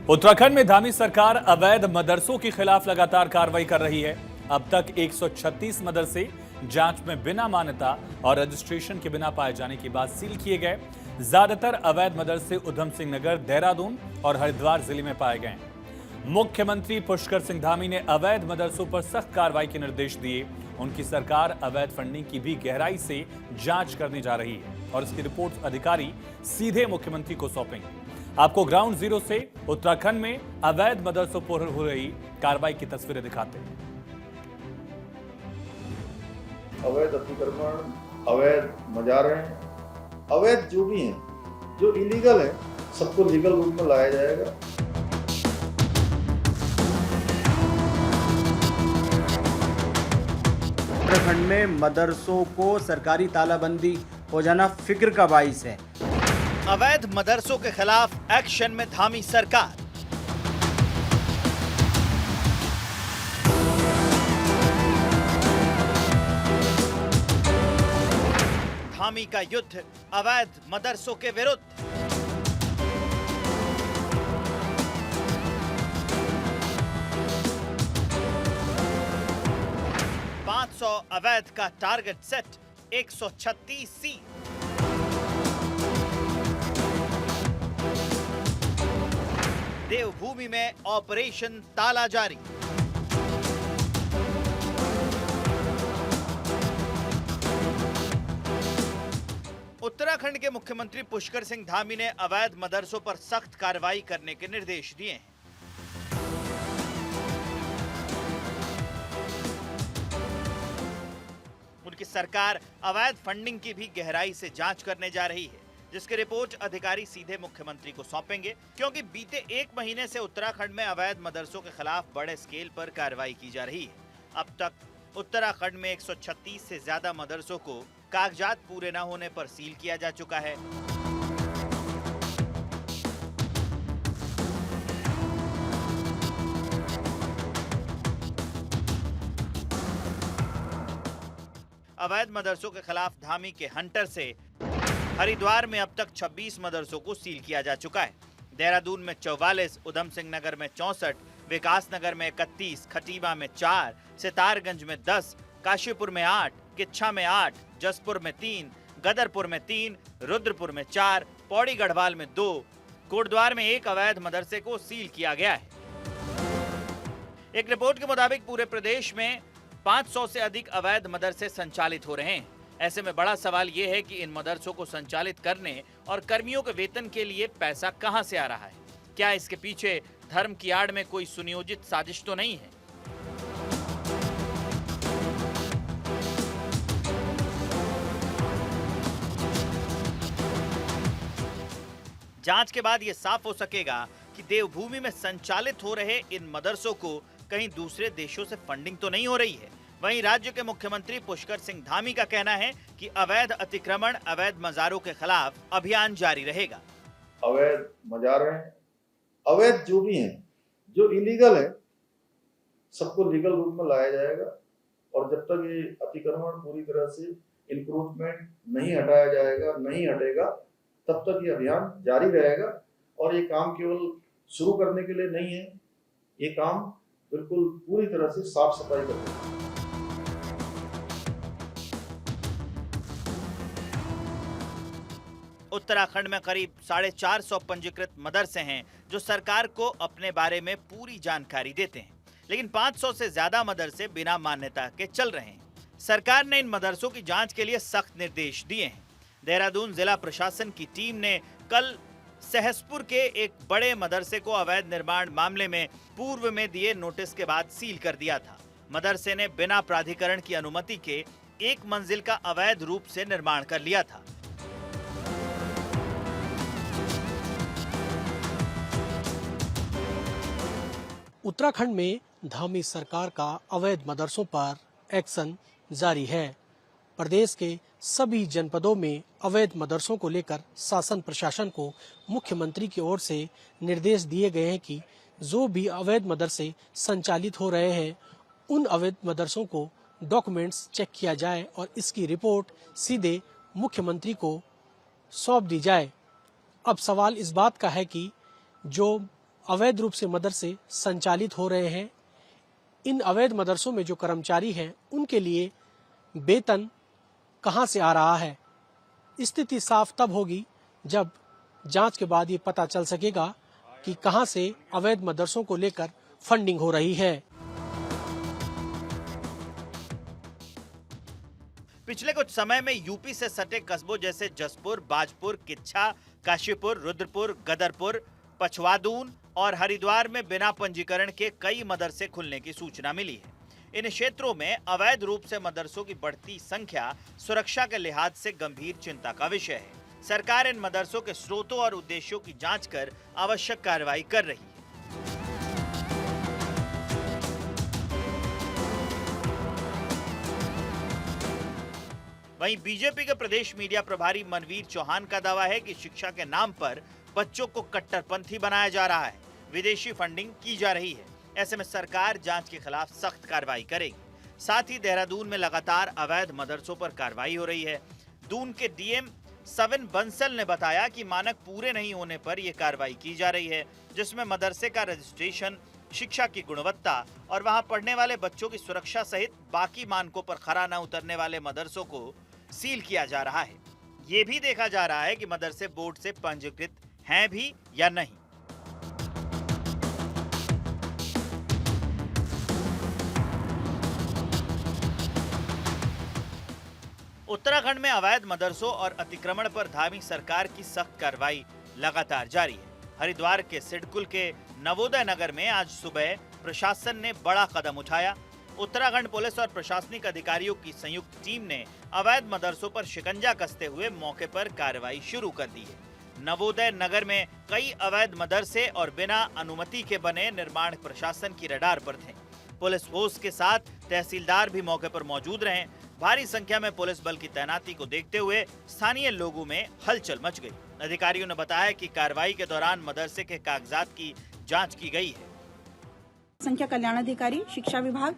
उत्तराखंड में धामी सरकार अवैध मदरसों के खिलाफ लगातार कार्रवाई कर रही है। अब तक 136 मदरसे जांच में बिना मान्यता और रजिस्ट्रेशन के बिना पाए जाने के बाद सील किए गए। ज्यादातर अवैध मदरसे उधम सिंह नगर, देहरादून और हरिद्वार जिले में पाए गए। मुख्यमंत्री पुष्कर सिंह धामी ने अवैध मदरसों पर सख्त कार्रवाई के निर्देश दिए। उनकी सरकार अवैध फंडिंग की भी गहराई से जांच करने जा रही है और इसकी रिपोर्ट अधिकारी सीधे मुख्यमंत्री को सौंपेंगे। आपको ग्राउंड जीरो से उत्तराखंड में अवैध मदरसों पर हो रही कार्रवाई की तस्वीरें दिखाते हैं। अवैध अतिक्रमण, अवैध मजारें, अवैध जो भी हैं, जो इलीगल है, सबको लीगल रूप में लाया जाएगा। उत्तराखंड में मदरसों को सरकारी तालाबंदी हो जाना फिक्र का बाइस है। अवैध मदरसों के खिलाफ एक्शन में धामी सरकार। धामी का युद्ध अवैध मदरसों के विरुद्ध। अवैध का टारगेट सेट, 136 सील। देवभूमि में ऑपरेशन ताला जारी। उत्तराखंड के मुख्यमंत्री पुष्कर सिंह धामी ने अवैध मदरसों पर सख्त कार्रवाई करने के निर्देश दिए हैं। उनकी सरकार अवैध फंडिंग की भी गहराई से जांच करने जा रही है, जिसकी रिपोर्ट अधिकारी सीधे मुख्यमंत्री को सौंपेंगे, क्योंकि बीते 1 महीने से उत्तराखंड में अवैध मदरसों के खिलाफ बड़े स्केल पर कार्रवाई की जा रही है। अब तक उत्तराखंड में 136 से ज्यादा मदरसों को कागजात पूरे न होने पर सील किया जा चुका है। अवैध मदरसों के खिलाफ धामी के हंटर से हरिद्वार में अब तक 26 मदरसों को सील किया जा चुका है। देहरादून में 44, उधम सिंह नगर में 64, विकास नगर में 31, खटीमा में 4, सितारगंज में 10, काशीपुर में 8, किच्छा में 8, जसपुर में 3, गदरपुर में 3, रुद्रपुर में 4, पौड़ी गढ़वाल में 2, कोटद्वार में 1 अवैध मदरसे को सील किया गया है। एक रिपोर्ट के मुताबिक पूरे प्रदेश में 500 से अधिक अवैध मदरसे संचालित हो रहे हैं। ऐसे में बड़ा सवाल यह है कि इन मदरसों को संचालित करने और कर्मियों के वेतन के लिए पैसा कहां से आ रहा है। क्या इसके पीछे धर्म की आड़ में कोई सुनियोजित साजिश तो नहीं है? जांच के बाद यह साफ हो सकेगा कि देवभूमि में संचालित हो रहे इन मदरसों को कहीं दूसरे देशों से फंडिंग तो नहीं हो रही है। वहीं राज्य के मुख्यमंत्री पुष्कर सिंह धामी का कहना है कि अवैध अतिक्रमण, अवैध मजारों के खिलाफ अभियान जारी रहेगा। अवैध मजारें, अवैध जो भी हैं, जो इलीगल है, सबको लीगल रूप में लाया जाएगा। और जब तक ये अतिक्रमण पूरी तरह से इंक्रोचमेंट नहीं हटाया जाएगा, नहीं हटेगा, तब तक ये अभियान जारी रहेगा। और ये काम केवल शुरू करने के लिए नहीं है, ये काम बिल्कुल पूरी तरह से साफ सफाई करते हैं। उत्तराखंड में करीब 450 पंजीकृत मदरसे हैं जो सरकार को अपने बारे में पूरी जानकारी देते हैं, लेकिन 500 से ज्यादा मदरसे बिना मान्यता के चल रहे हैं। सरकार ने इन मदरसों की जांच के लिए सख्त निर्देश दिए हैं। देहरादून जिला प्रशासन की टीम ने कल सहसपुर के एक बड़े मदरसे को अवैध निर्माण मामले में पूर्व में दिए नोटिस के बाद सील कर दिया था। मदरसे ने बिना प्राधिकरण की अनुमति के 1 मंजिल का अवैध रूप से निर्माण कर लिया था। उत्तराखंड में धामी सरकार का अवैध मदरसों पर एक्शन जारी है। प्रदेश के सभी जनपदों में अवैध मदरसों को लेकर शासन प्रशासन को मुख्यमंत्री की ओर से निर्देश दिए गए हैं कि जो भी अवैध मदरसे संचालित हो रहे हैं, उन अवैध मदरसों को डॉक्यूमेंट्स चेक किया जाए और इसकी रिपोर्ट सीधे मुख्यमंत्री को सौंप दी जाए। अब सवाल इस बात का है कि जो अवैध रूप से मदरसे संचालित हो रहे हैं। इन अवैध मदरसों में जो कर्मचारी हैं उनके लिए वेतन कहां से आ रहा है। स्थिति साफ तब होगी जब जांच के बाद ये पता चल सकेगा कि कहां से अवैध मदरसों को लेकर फंडिंग हो रही है। पिछले कुछ समय में यूपी से सटे कस्बों जैसे जसपुर, बाजपुर, किच्छा, काशीपुर, रुद्रपुर, गदरपुर, पछवादून और हरिद्वार में बिना पंजीकरण के कई मदरसे खुलने की सूचना मिली है। इन क्षेत्रों में अवैध रूप से मदरसों की बढ़ती संख्या सुरक्षा के लिहाज से गंभीर चिंता का विषय है। सरकार इन मदरसों के स्रोतों और उद्देश्यों की जांच कर आवश्यक कार्रवाई कर रही है। वहीं बीजेपी के प्रदेश मीडिया प्रभारी मनवीर चौहान का दावा है कि शिक्षा के नाम पर बच्चों को कट्टरपंथी बनाया जा रहा है, विदेशी फंडिंग की जा रही है। ऐसे में सरकार जांच के खिलाफ सख्त कार्रवाई करेगी। साथ ही देहरादून में लगातार अवैध मदरसों पर कार्रवाई हो रही है। दून के डीएम सविन बंसल ने बताया कि मानक पूरे नहीं होने पर यह कार्रवाई की जा रही है, जिसमें मदरसे का रजिस्ट्रेशन, शिक्षा की गुणवत्ता और वहां पढ़ने वाले बच्चों की सुरक्षा सहित बाकी मानकों पर खरा न उतरने वाले मदरसों को सील किया जा रहा है। ये भी देखा जा रहा है कि मदरसे बोर्ड से पंजीकृत हैं भी या नहीं। उत्तराखंड में अवैध मदरसों और अतिक्रमण पर धामी सरकार की सख्त कार्रवाई लगातार जारी है। हरिद्वार के सिडकुल के नवोदय नगर में आज सुबह प्रशासन ने बड़ा कदम उठाया। उत्तराखंड पुलिस और प्रशासनिक अधिकारियों की संयुक्त टीम ने अवैध मदरसों पर शिकंजा कसते हुए मौके पर कार्रवाई शुरू कर दी है। नवोदय नगर में कई अवैध मदरसे और बिना अनुमति के बने निर्माण प्रशासन की रडार पर थे। पुलिस फोर्स के साथ तहसीलदार भी मौके पर मौजूद रहे। भारी संख्या में पुलिस बल की तैनाती को देखते हुए स्थानीय लोगों में हलचल मच गई। अधिकारियों ने बताया कि कार्रवाई के दौरान मदरसे के कागजात की जांच की गई है। संख्या कल्याण अधिकारी, शिक्षा विभाग,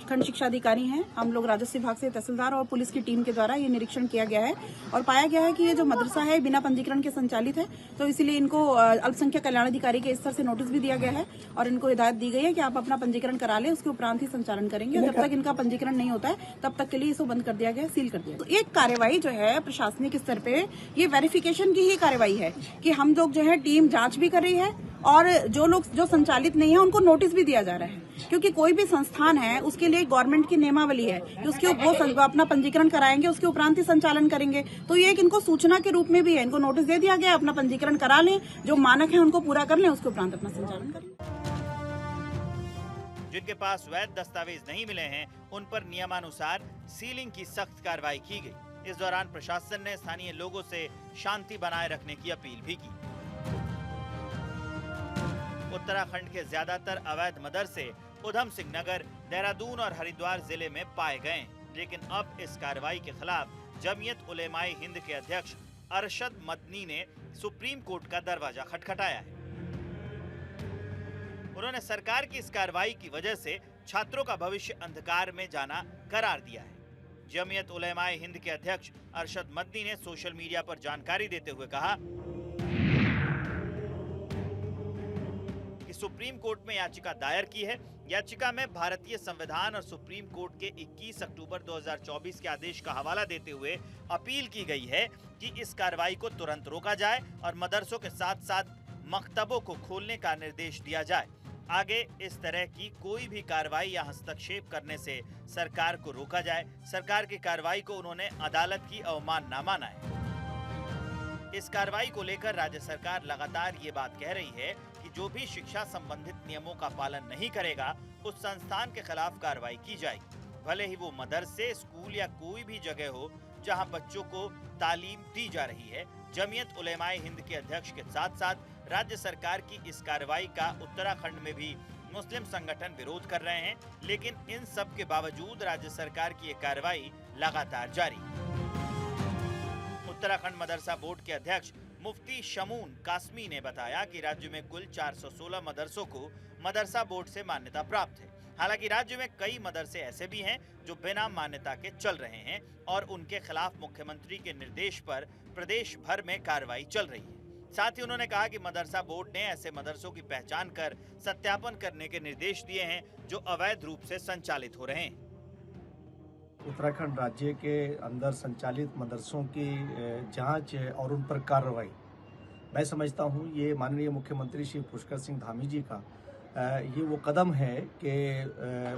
खंड शिक्षा अधिकारी हैं। हम लोग राजस्व विभाग से तहसीलदार और पुलिस की टीम के द्वारा ये निरीक्षण किया गया है और पाया गया है कि ये जो मदरसा है बिना पंजीकरण के संचालित है, तो इसीलिए इनको अल्पसंख्यक कल्याण अधिकारी के स्तर से नोटिस भी दिया गया है और इनको हिदायत दी गई है कि आप अपना पंजीकरण करा लें, उसके उपरांत ही संचालन करेंगे। जब तक इनका पंजीकरण नहीं होता है तब तक के लिए इसको बंद कर दिया गया, सील कर दिया गया। एक कार्रवाई जो है प्रशासनिक स्तर पे ये वेरिफिकेशन की ही कार्रवाई है कि हम लोग जो है टीम जांच भी कर रही है और जो लोग जो संचालित नहीं है उनको नोटिस भी दिया जा रहा है, क्योंकि कोई भी संस्थान है उसके लिए गवर्नमेंट की नियमावली है कि उसके वो अपना पंजीकरण कराएंगे, उसके उपरांत ही संचालन करेंगे। तो ये एक इनको सूचना के रूप में भी है, इनको नोटिस दे दिया गया, अपना पंजीकरण करा लें, जो मानक है उनको पूरा कर लें, उसके उपरांत अपना संचालन करें। जिनके पास वैध दस्तावेज नहीं मिले हैं उन पर नियमानुसार सीलिंग की सख्त कार्रवाई की गई। इस दौरान प्रशासन ने स्थानीय लोगों से शांति बनाए रखने की अपील भी की। उत्तराखंड के ज्यादातर अवैध मदरसे उधम सिंह नगर, देहरादून और हरिद्वार जिले में पाए गए, लेकिन अब इस कार्रवाई के खिलाफ जमीयत उलेमाए हिंद के अध्यक्ष अरशद मदनी ने सुप्रीम कोर्ट का दरवाजा खटखटाया है। उन्होंने सरकार की इस कार्रवाई की वजह से छात्रों का भविष्य अंधकार में जाना करार दिया है। जमीयत उलेमाए हिंद के अध्यक्ष अरशद मदनी ने सोशल मीडिया पर जानकारी देते हुए कहा कि सुप्रीम कोर्ट में याचिका दायर की है। याचिका में भारतीय संविधान और सुप्रीम कोर्ट के 21 अक्टूबर 2024 के आदेश का हवाला देते हुए अपील की गई है कि इस कार्रवाई को तुरंत रोका जाए और मदरसों के साथ साथ मकतबों को खोलने का निर्देश दिया जाए। आगे इस तरह की कोई भी कार्रवाई या हस्तक्षेप करने से सरकार को रोका जाए। सरकार की कार्रवाई को उन्होंने अदालत की अवमानना माना है। इस कार्रवाई को लेकर राज्य सरकार लगातार ये बात कह रही है कि जो भी शिक्षा संबंधित नियमों का पालन नहीं करेगा उस संस्थान के खिलाफ कार्रवाई की जाएगी, भले ही वो मदरसे, स्कूल या कोई भी जगह हो जहां बच्चों को तालीम दी जा रही है। जमीयत उलेमाए हिंद के अध्यक्ष के साथ साथ राज्य सरकार की इस कार्रवाई का उत्तराखंड में भी मुस्लिम संगठन विरोध कर रहे हैं, लेकिन इन सब के बावजूद राज्य सरकार की ये कार्रवाई लगातार जारी है। उत्तराखंड मदरसा बोर्ड के अध्यक्ष मुफ्ती शमून कासमी ने बताया कि राज्य में कुल 416 मदरसों को मदरसा बोर्ड से मान्यता प्राप्त है। हालांकि राज्य में कई मदरसे ऐसे भी हैं जो बिना मान्यता के चल रहे हैं और उनके खिलाफ मुख्यमंत्री के निर्देश पर प्रदेश भर में कार्रवाई चल रही है। साथ ही उन्होंने कहा कि मदरसा बोर्ड ने ऐसे मदरसों की पहचान कर सत्यापन करने के निर्देश दिए हैं जो अवैध रूप से संचालित हो रहे हैं। उत्तराखंड राज्य के अंदर संचालित मदरसों की जांच और उन पर कार्रवाई, मैं समझता हूं ये माननीय मुख्यमंत्री श्री पुष्कर सिंह धामी जी का ये वो कदम है कि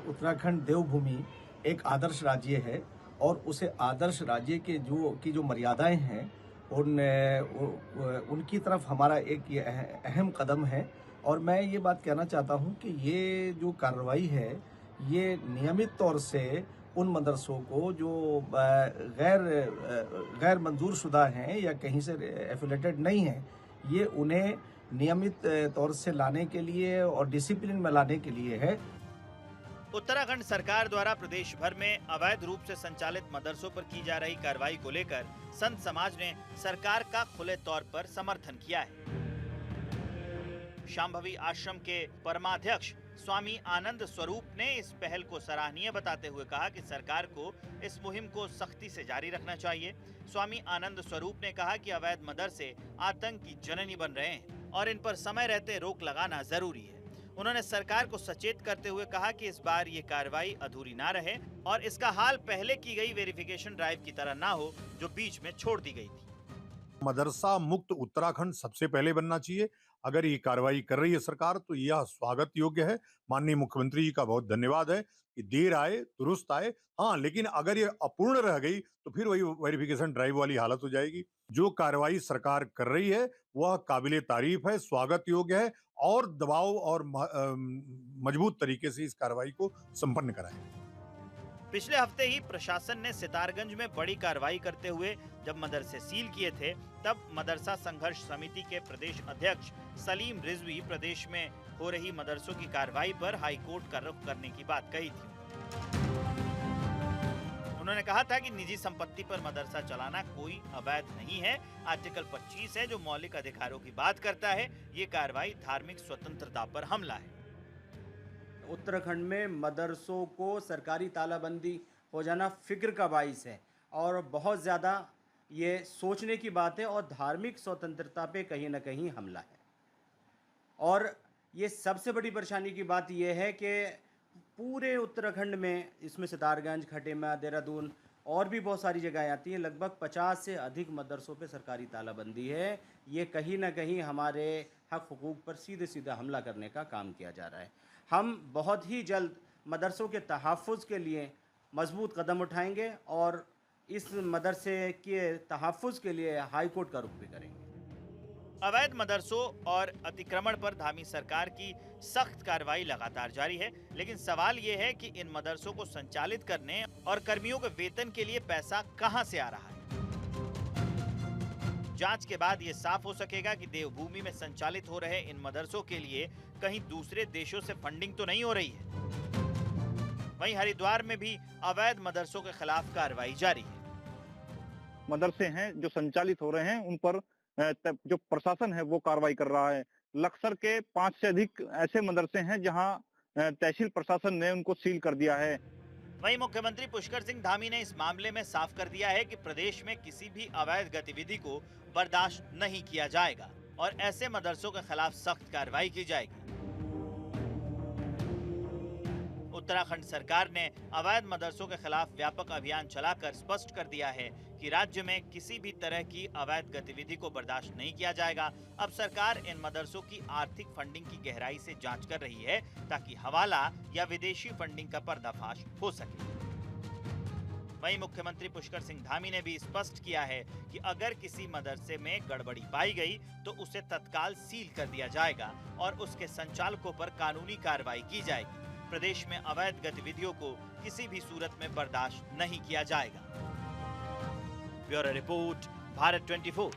उत्तराखंड देवभूमि एक आदर्श राज्य है और उसे आदर्श राज्य के जो मर्यादाएं हैं उनकी तरफ हमारा एक ये अहम कदम है। और मैं ये बात कहना चाहता हूं कि ये जो कार्रवाई है ये नियमित तौर से उन मदरसों को जो गैर मंजूर शुदा हैं या कहीं से एफिलेटेड नहीं हैं, ये उन्हें नियमित तौर से लाने के लिए और डिसिप्लिन में लाने के लिए है। उत्तराखंड सरकार द्वारा प्रदेश भर में अवैध रूप से संचालित मदरसों पर की जा रही कार्रवाई को लेकर संत समाज ने सरकार का खुले तौर पर समर्थन किया है। शांभवी आश्रम के परमाध्यक्ष स्वामी आनंद स्वरूप ने इस पहल को सराहनीय बताते हुए कहा कि सरकार को इस मुहिम को सख्ती से जारी रखना चाहिए। स्वामी आनंद स्वरूप ने कहा कि अवैध मदरसे आतंक की जननी बन रहे हैं और इन पर समय रहते रोक लगाना जरूरी है। उन्होंने सरकार को सचेत करते हुए कहा कि इस बार ये कार्रवाई अधूरी ना रहे और इसका हाल पहले की गई वेरिफिकेशन ड्राइव की तरह ना हो जो बीच में छोड़ दी गई थी। मदरसा मुक्त उत्तराखंड सबसे पहले बनना चाहिए। अगर ये कार्रवाई कर रही है सरकार तो यह स्वागत योग्य है। माननीय मुख्यमंत्री जी का बहुत धन्यवाद है कि देर आए दुरुस्त आए। हाँ, लेकिन अगर ये अपूर्ण रह गई तो फिर वही वेरिफिकेशन ड्राइव वाली हालत हो जाएगी। जो कार्रवाई सरकार कर रही है वह काबिले तारीफ है, स्वागत योग्य है और दबाव और मजबूत तरीके से इस कार्रवाई को संपन्न कराएं। पिछले हफ्ते ही प्रशासन ने सितारगंज में बड़ी कार्रवाई करते हुए जब मदरसे सील किए थे तब मदरसा संघर्ष समिति के प्रदेश अध्यक्ष सलीम रिजवी प्रदेश में हो रही मदरसों की कार्रवाई पर हाईकोर्ट का रुख करने की बात कही थी। उन्होंने कहा था कि निजी संपत्ति पर मदरसा चलाना कोई अवैध नहीं है। आर्टिकल 25 है जो मौलिक अधिकारों की बात करता है। ये कार्रवाई धार्मिक स्वतंत्रता पर हमला है। उत्तराखंड में मदरसों को सरकारी तालाबंदी हो जाना फिक्र का बाइस है और बहुत ज़्यादा ये सोचने की बात है और धार्मिक स्वतंत्रता पे कहीं ना कहीं हमला है। और ये सबसे बड़ी परेशानी की बात यह है कि पूरे उत्तराखंड में, इसमें सितारगंज, खटेमा, देहरादून और भी बहुत सारी जगहें आती हैं, लगभग 50 से अधिक मदरसों पे सरकारी तालाबंदी है। ये कहीं ना कहीं हमारे हक हुकूक पर सीधे सीधे हमला करने का काम किया जा रहा है। हम बहुत ही जल्द मदरसों के तहफ़्फ़ुज़ के लिए मजबूत कदम उठाएंगे और इस मदरसे के तहफ़्फ़ुज़ के लिए हाई कोर्ट का रुख भी करेंगे। अवैध मदरसों और अतिक्रमण पर धामी सरकार की सख्त कार्रवाई लगातार जारी है, लेकिन सवाल ये है कि इन मदरसों को संचालित करने और कर्मियों के वेतन के लिए पैसा कहां से आ रहा है। जांच के बाद ये साफ हो सकेगा कि देवभूमि में संचालित हो रहे इन मदरसों के लिए कहीं दूसरे देशों से फंडिंग तो नहीं हो रही है। वहीं हरिद्वार में भी अवैध मदरसों के खिलाफ कार्रवाई जारी है। मदरसे हैं जो संचालित हो रहे हैं उन पर जो प्रशासन है वो कार्रवाई कर रहा है। लक्सर के 5 से अधिक ऐसे मदरसे हैं जहां तहसील प्रशासन ने उनको सील कर दिया है। वहीं मुख्यमंत्री पुष्कर सिंह धामी ने इस मामले में साफ कर दिया है कि प्रदेश में किसी भी अवैध गतिविधि को बर्दाश्त नहीं किया जाएगा और ऐसे मदरसों के खिलाफ सख्त कार्रवाई की जाएगी। उत्तराखंड सरकार ने अवैध मदरसों के खिलाफ व्यापक अभियान चलाकर स्पष्ट कर दिया है कि राज्य में किसी भी तरह की अवैध गतिविधि को बर्दाश्त नहीं किया जाएगा। अब सरकार इन मदरसों की आर्थिक फंडिंग की गहराई से जांच कर रही है ताकि हवाला या विदेशी फंडिंग का पर्दाफाश हो सके। वहीं मुख्यमंत्री पुष्कर सिंह धामी ने भी स्पष्ट किया है कि अगर किसी मदरसे में गड़बड़ी पाई गई तो उसे तत्काल सील कर दिया जाएगा और उसके संचालकों पर कानूनी कार्रवाई की जाएगी। प्रदेश में अवैध गतिविधियों को किसी भी सूरत में बर्दाश्त नहीं किया जाएगा। Bureau report, Bharat 24।